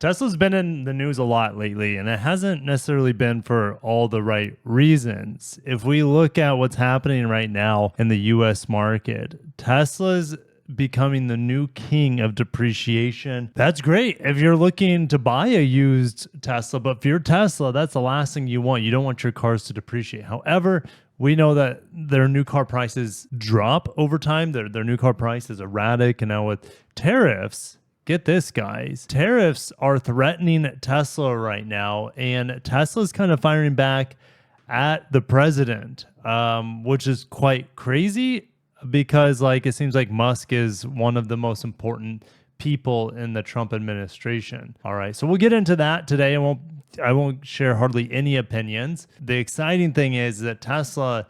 Tesla's been in the news a lot lately, and it hasn't necessarily been for all the right reasons. If we look at what's happening right now in the US market, Tesla's becoming the new king of depreciation. That's great if you're looking to buy a used Tesla, but for your Tesla, that's the last thing you want. You don't want your cars to depreciate. However, we know that their new car prices drop over time. Their new car price is erratic, and now with tariffs, get this, guys. Tariffs are threatening Tesla right now, and Tesla's kind of firing back at the president, which is quite crazy because, like, it seems like Musk is one of the most important people in the Trump administration. All right, so we'll get into that today. I won't share hardly any opinions. The exciting thing is that Tesla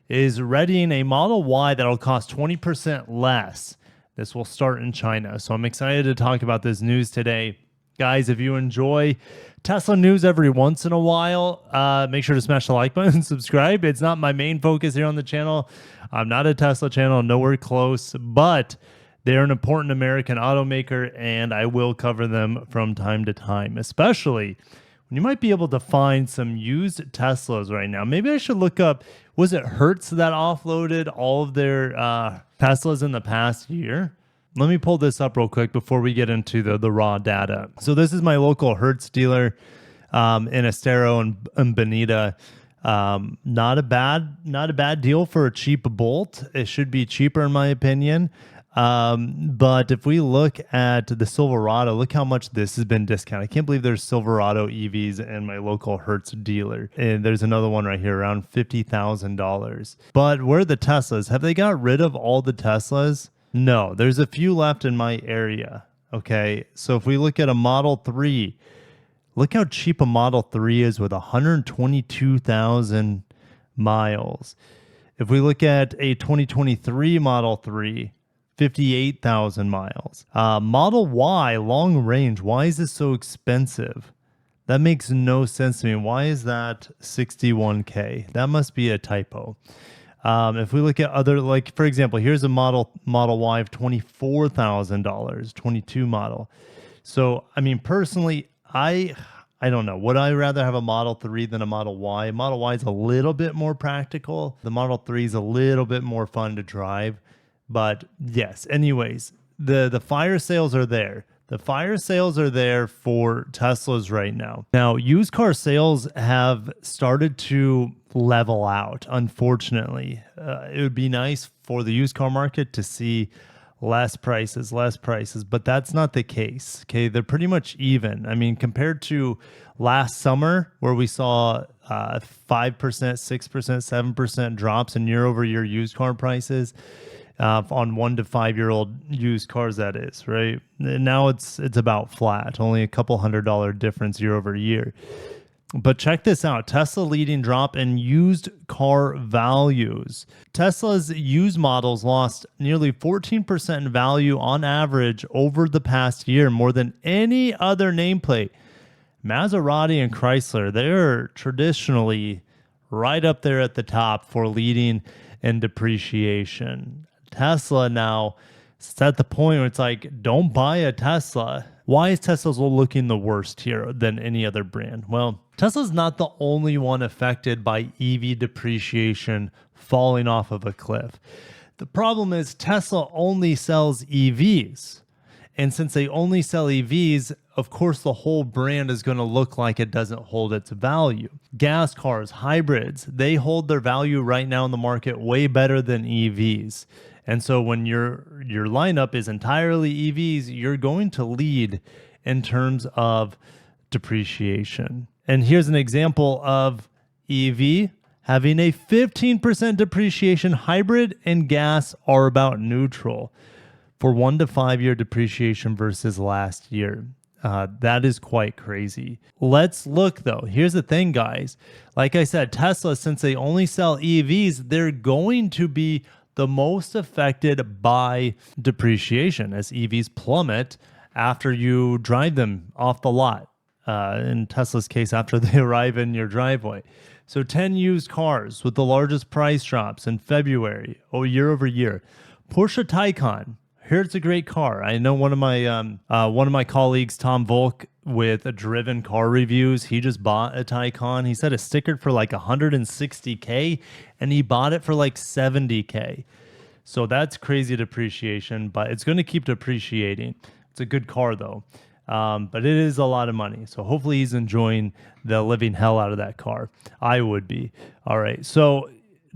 is readying a Model Y that'll cost 20% less. This will start in China. So I'm excited to talk about this news today. Guys, if you enjoy Tesla news every once in a while, make sure to smash the like button and subscribe. It's not my main focus here on the channel. I'm not a Tesla channel, nowhere close, but they're an important American automaker, and I will cover them from time to time, especially when you might be able to find some used Teslas right now. Maybe I should look up, was it Hertz that offloaded all of their Teslas in the past year? Let me pull this up real quick before we get into the raw data. So this is my local Hertz dealer in Estero and Bonita. Not a bad deal for a cheap Bolt. It should be cheaper in my opinion. But if we look at the Silverado, look how much this has been discounted. I can't believe there's Silverado EVs in my local Hertz dealer. And there's another one right here around $50,000. But where are the Teslas? Have they got rid of all the Teslas? No, there's a few left in my area. Okay, so if we look at a Model 3, look how cheap a Model 3 is with 122,000 miles. If we look at a 2023 Model 3, 58,000 miles. Model Y, long range. Why is this so expensive? That makes no sense to me. Why is that 61K? That must be a typo. If we look at other, like for example, here's a Model Y of $24,000, 22 model. So, I mean, personally, I don't know. Would I rather have a Model 3 than a Model Y? Model Y is a little bit more practical. The Model 3 is a little bit more fun to drive. But yes, anyways, the fire sales are there. The fire sales are there for Teslas right now. Now, used car sales have started to level out, unfortunately. It would be nice for the used car market to see less prices, but that's not the case. Okay, they're pretty much even. I mean, compared to last summer where we saw 5%, 6%, 7% drops in year-over-year used car prices, on 1 to 5 year old used cars, that is, right? Now it's about flat, only a couple $100 difference year over year. But check this out, Tesla leading drop in used car values. Tesla's used models lost nearly 14% in value on average over the past year, more than any other nameplate. Maserati and Chrysler, they're traditionally right up there at the top for leading in depreciation. Tesla now is at the point where it's like, don't buy a Tesla. Why is Tesla looking the worst here than any other brand? Well, Tesla's not the only one affected by EV depreciation falling off of a cliff. The problem is Tesla only sells EVs. And since they only sell EVs, of course, the whole brand is going to look like it doesn't hold its value. Gas cars, hybrids, they hold their value right now in the market way better than EVs. And so when your lineup is entirely EVs, you're going to lead in terms of depreciation. And here's an example of EV having a 15% depreciation. Hybrid and gas are about neutral for 1 to 5 year depreciation versus last year. That is quite crazy. Let's look though. Here's the thing, guys. Like I said, Tesla, since they only sell EVs, they're going to be the most affected by depreciation as EVs plummet after you drive them off the lot. In Tesla's case, after they arrive in your driveway. So 10 used cars with the largest price drops in February, year over year. Porsche Taycan, Here it's a great car. I know one of my colleagues, Tom Volk, with a driven car reviews, he just bought a Taycan. He said it stickered for like 160K, and he bought it for like 70K. So that's crazy depreciation, but it's going to keep depreciating. It's a good car though, but it is a lot of money. So hopefully he's enjoying the living hell out of that car. I would be. All right. So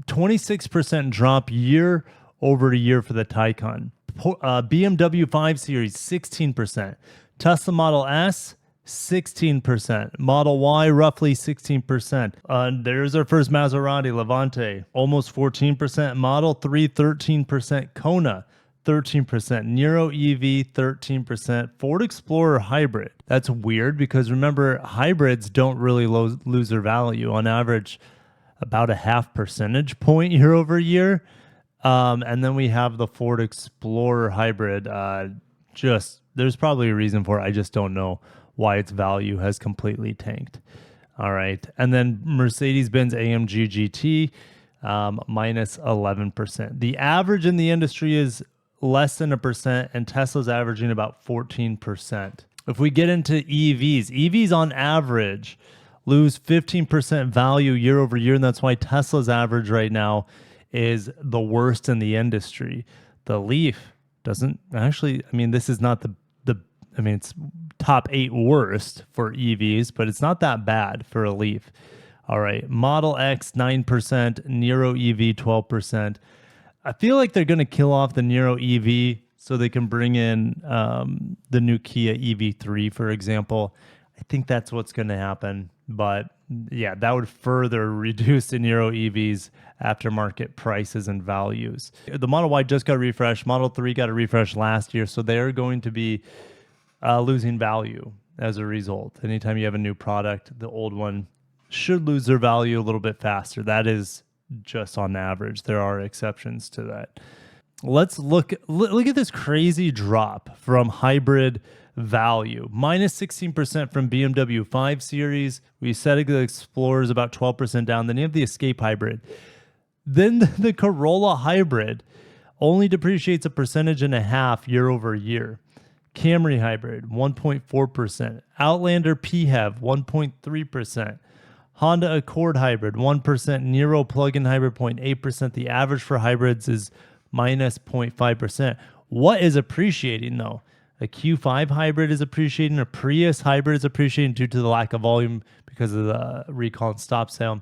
26% drop year over year for the Taycan. BMW 5 Series, 16%. Tesla Model S, 16%. Model Y, roughly 16%. There's our first Maserati, Levante, almost 14%. Model 3, 13%. Kona, 13%. Nero EV, 13%. Ford Explorer Hybrid. That's weird because remember, hybrids don't really lose their value. On average, about a half percentage point year over year. And then we have the Ford Explorer Hybrid. There's probably a reason for it. I just don't know why its value has completely tanked. All right. And then Mercedes-Benz AMG GT, minus 11%. The average in the industry is less than 1%, and Tesla's averaging about 14%. If we get into EVs on average lose 15% value year over year, and that's why Tesla's average right now is the worst in the industry. The Leaf doesn't actually, I mean, this is not it's top 8 worst for EVs, but it's not that bad for a Leaf. All right. Model X, 9%, Nero EV, 12%. I feel like they're going to kill off the Nero EV so they can bring in the new Kia EV3, for example. I think that's what's going to happen. But yeah, that would further reduce the Nero EV's aftermarket prices and values. The Model Y just got refreshed. Model 3 got a refresh last year. So they're going to be losing value as a result. Anytime you have a new product, the old one should lose their value a little bit faster. That is just on average. There are exceptions to that. Let's look at this crazy drop from hybrid value. Minus 16% from BMW 5 Series. We said the Explorer is about 12% down. Then you have the Escape Hybrid. Then the Corolla Hybrid only depreciates 1.5% year over year. Camry Hybrid, 1.4%. Outlander PHEV, 1.3%. Honda Accord Hybrid, 1%. Nero Plug-in Hybrid, 0.8%. The average for hybrids is minus 0.5%. What is appreciating though? A Q5 hybrid is appreciating. A Prius hybrid is appreciating due to the lack of volume because of the recall and stop sale.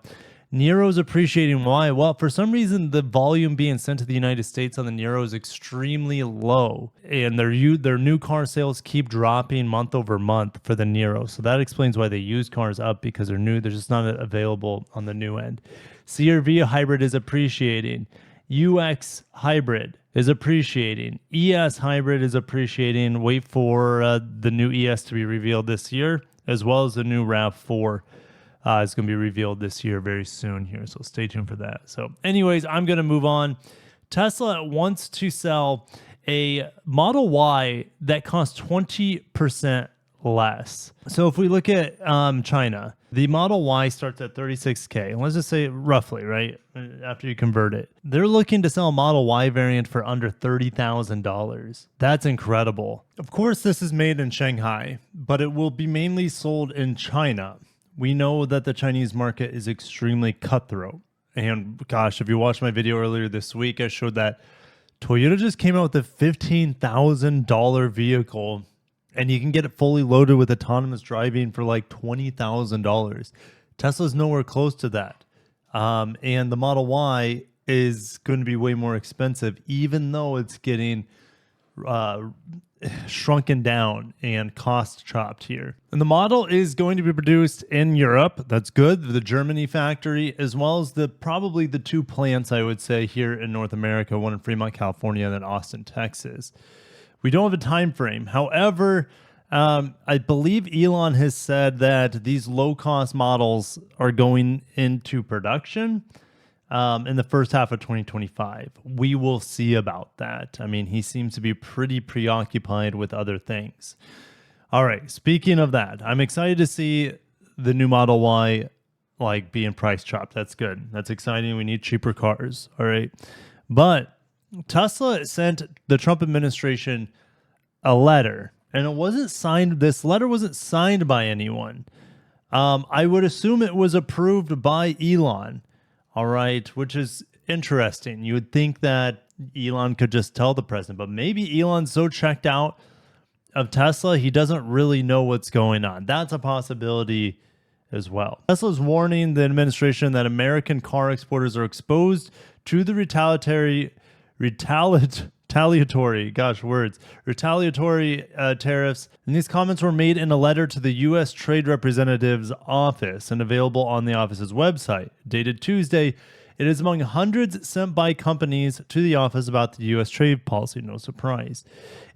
Nero's appreciating. Why? Well, for some reason, the volume being sent to the United States on the Nero is extremely low, and their new car sales keep dropping month over month for the Nero. So that explains why they use cars up, because they're new. They're just not available on the new end. CR-V hybrid is appreciating. UX hybrid is appreciating. ES hybrid is appreciating. Wait for the new ES to be revealed this year, as well as the new RAV4. It's going to be revealed this year very soon here, so stay tuned for that. So anyways, I'm going to move on. Tesla wants to sell a Model Y that costs 20% less. So if we look at China, the Model Y starts at $36K. And let's just say roughly, right, after you convert it. They're looking to sell a Model Y variant for under $30,000. That's incredible. Of course, this is made in Shanghai, but it will be mainly sold in China. We know that the Chinese market is extremely cutthroat. And gosh, if you watched my video earlier this week, I showed that Toyota just came out with a $15,000 vehicle, and you can get it fully loaded with autonomous driving for like $20,000. Tesla's nowhere close to that. And the Model Y is going to be way more expensive, even though it's getting shrunken down and cost chopped here. And the model is going to be produced in Europe. That's good. The Germany factory, as well as probably the 2 plants, I would say, here in North America, one in Fremont, California, and then Austin, Texas. We don't have a time frame. However, I believe Elon has said that these low-cost models are going into production in the first half of 2025. We will see about that. I mean, he seems to be pretty preoccupied with other things. All right, speaking of that, I'm excited to see the new Model Y being price chopped. That's good. That's exciting. We need cheaper cars. All right. But Tesla sent the Trump administration a letter, and it wasn't signed. This letter wasn't signed by anyone. I would assume it was approved by Elon. All right, which is interesting. You would think that Elon could just tell the president, but maybe Elon's so checked out of Tesla, he doesn't really know what's going on. That's a possibility as well. Tesla's warning the administration that American car exporters are exposed to the retaliatory tariffs. And these comments were made in a letter to the U.S. Trade Representative's office and available on the office's website. Dated Tuesday, it is among hundreds sent by companies to the office about the U.S. trade policy. No surprise.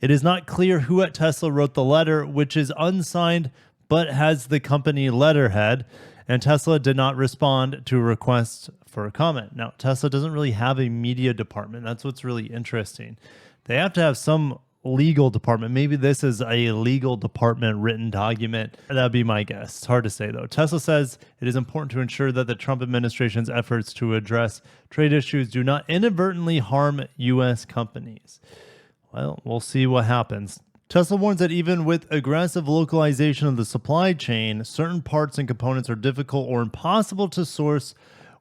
It is not clear who at Tesla wrote the letter, which is unsigned but has the company letterhead, and Tesla did not respond to a request for a comment. Now, Tesla doesn't really have a media department. That's what's really interesting. They have to have some legal department. Maybe this is a legal department written document. That'd be my guess. It's hard to say, though. Tesla says it is important to ensure that the Trump administration's efforts to address trade issues do not inadvertently harm U.S. companies. Well, we'll see what happens. Tesla warns that even with aggressive localization of the supply chain, certain parts and components are difficult or impossible to source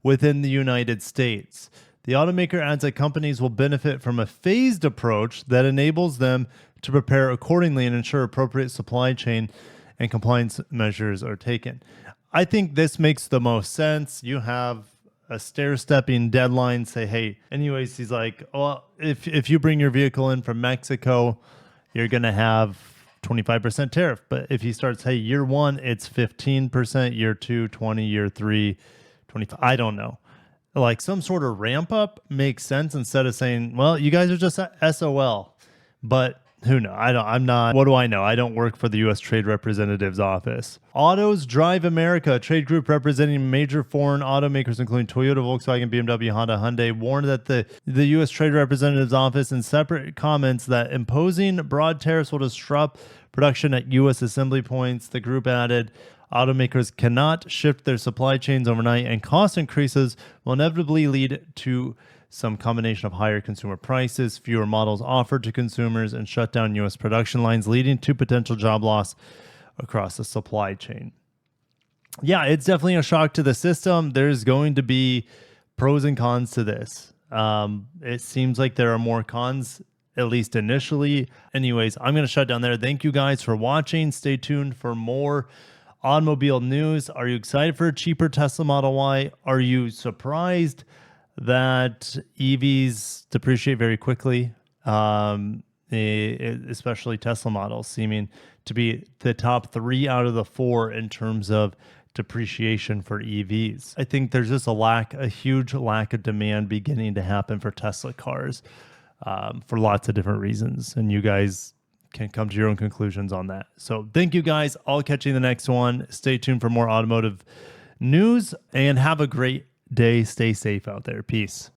within the United States. The automaker adds that companies will benefit from a phased approach that enables them to prepare accordingly and ensure appropriate supply chain and compliance measures are taken. I think this makes the most sense. You have a stair-stepping deadline, say, hey, anyways, he's like, well, if you bring your vehicle in from Mexico, you're going to have 25% tariff. But if he starts, hey, year one, it's 15%, year two, 20, year three, 25, I don't know. Like some sort of ramp up makes sense instead of saying, well, you guys are just SOL. But who knows? I'm not, what do I know? I don't work for the U.S. Trade Representative's office. Autos Drive America, a trade group representing major foreign automakers, including Toyota, Volkswagen, BMW, Honda, Hyundai, warned that the U.S. Trade Representative's office in separate comments that imposing broad tariffs will disrupt production at U.S. assembly points. The group added, automakers cannot shift their supply chains overnight, and cost increases will inevitably lead to some combination of higher consumer prices, fewer models offered to consumers, and shut down U.S. production lines, leading to potential job loss across the supply chain. Yeah, it's definitely a shock to the system. There's going to be pros and cons to this. It seems like there are more cons, at least initially. Anyways, I'm going to shut down there. Thank you guys for watching. Stay tuned for more automobile news. Are you excited for a cheaper Tesla Model Y? Are you surprised that EVs depreciate very quickly, especially Tesla models seeming to be the top 3 out of the 4 in terms of depreciation for EVs? I think there's just a huge lack of demand beginning to happen for Tesla cars for lots of different reasons. And you guys can come to your own conclusions on that. So thank you guys. I'll catch you in the next one. Stay tuned for more automotive news and have a great day. Stay safe out there. Peace.